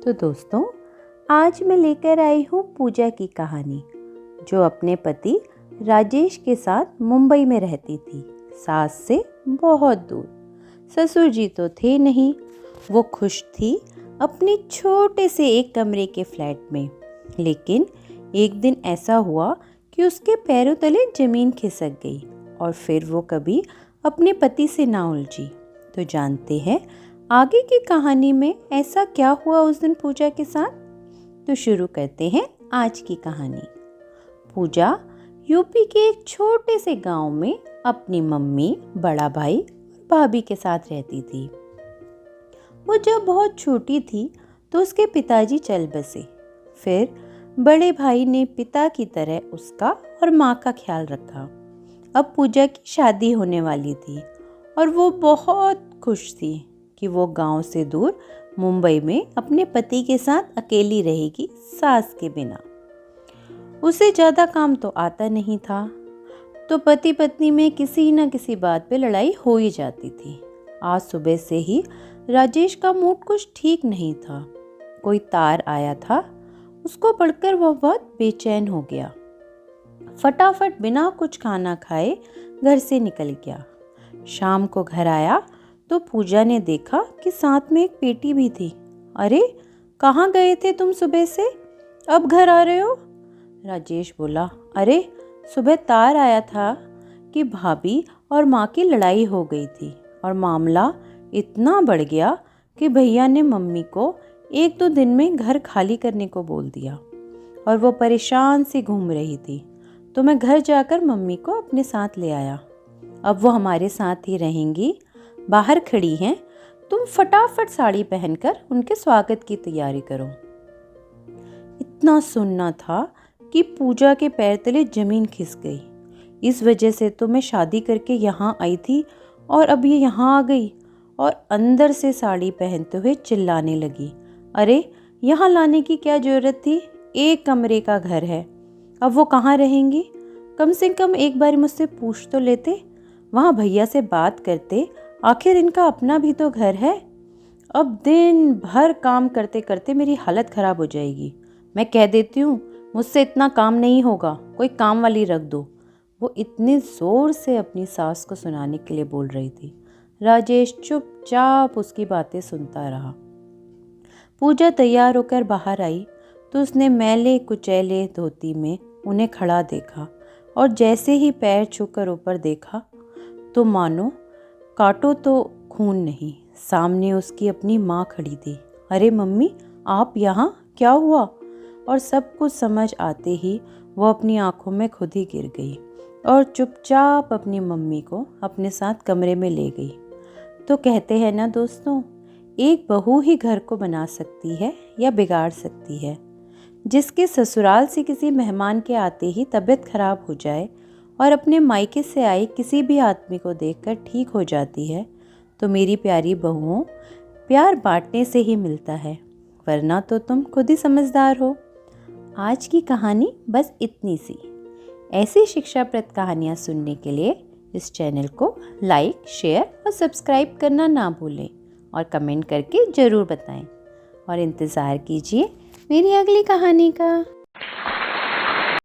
तो दोस्तों, आज मैं लेकर आई हूँ पूजा की कहानी, जो अपने पति राजेश के साथ मुंबई में रहती थी, सास से बहुत दूर। ससुर जी तो थे नहीं, वो खुश थी अपने छोटे से एक कमरे के फ्लैट में। लेकिन एक दिन ऐसा हुआ कि उसके पैरों तले जमीन खिसक गई और फिर वो कभी अपने पति से ना उलझी। तो जानते हैं आगे की कहानी में ऐसा क्या हुआ उस दिन पूजा के साथ। तो शुरू करते हैं आज की कहानी। पूजा यूपी के एक छोटे से गांव में अपनी मम्मी, बड़ा भाई और भाभी के साथ रहती थी। वो जब बहुत छोटी थी तो उसके पिताजी चल बसे। फिर बड़े भाई ने पिता की तरह उसका और माँ का ख्याल रखा। अब पूजा की शादी होने वाली थी और वो बहुत खुश थी कि वो गांव से दूर मुंबई में अपने पति के साथ अकेली रहेगी, सास के बिना। उसे ज़्यादा काम तो आता नहीं था, तो पति पत्नी में किसी न किसी बात पे लड़ाई हो ही जाती थी। आज सुबह से ही राजेश का मूड कुछ ठीक नहीं था। कोई तार आया था, उसको पढ़कर वह बहुत बेचैन हो गया। फटाफट बिना कुछ खाना खाए घर से निकल गया। शाम को घर आया तो पूजा ने देखा कि साथ में एक पेटी भी थी। अरे, कहाँ गए थे तुम सुबह से, अब घर आ रहे हो? राजेश बोला, अरे सुबह तार आया था कि भाभी और माँ की लड़ाई हो गई थी और मामला इतना बढ़ गया कि भैया ने मम्मी को 1-2 दिन में घर खाली करने को बोल दिया और वो परेशान सी घूम रही थी। तो मैं घर जाकर मम्मी को अपने साथ ले आया। अब वो हमारे साथ ही रहेंगी, बाहर खड़ी हैं, तुम फटाफट साड़ी पहनकर उनके स्वागत की तैयारी करो। इतना सुनना था कि पूजा के पैर तले जमीन खिस गई। इस वजह से तो मैं शादी करके यहाँ आई थी और अब ये यहाँ आ गई। और अंदर से साड़ी पहनते हुए चिल्लाने लगी, अरे यहाँ लाने की क्या जरूरत थी, एक कमरे का घर है, अब वो कहाँ रहेंगी? कम से कम एक बार मुझसे पूछ तो लेते, वहाँ भैया से बात करते, आखिर इनका अपना भी तो घर है। अब दिन भर काम करते करते मेरी हालत ख़राब हो जाएगी। मैं कह देती हूँ मुझसे इतना काम नहीं होगा, कोई काम वाली रख दो। वो इतने ज़ोर से अपनी सास को सुनाने के लिए बोल रही थी। राजेश चुपचाप उसकी बातें सुनता रहा। पूजा तैयार होकर बाहर आई तो उसने मैले कुचैले धोती में उन्हें खड़ा देखा और जैसे ही पैर छूकर ऊपर देखा तो मानो काटो तो खून नहीं, सामने उसकी अपनी माँ खड़ी थी। अरे मम्मी, आप यहाँ, क्या हुआ? और सब कुछ समझ आते ही वो अपनी आंखों में खुद ही गिर गई और चुपचाप अपनी मम्मी को अपने साथ कमरे में ले गई। तो कहते हैं ना दोस्तों, एक बहू ही घर को बना सकती है या बिगाड़ सकती है। जिसके ससुराल से किसी मेहमान के आते ही तबीयत खराब हो जाए और अपने मायके से आए किसी भी आदमी को देखकर ठीक हो जाती है, तो मेरी प्यारी बहुओं, प्यार बांटने से ही मिलता है, वरना तो तुम खुद ही समझदार हो। आज की कहानी बस इतनी सी। ऐसी शिक्षाप्रद कहानियाँ सुनने के लिए इस चैनल को लाइक, शेयर और सब्सक्राइब करना ना भूलें और कमेंट करके ज़रूर बताएं। और इंतज़ार कीजिए मेरी अगली कहानी का।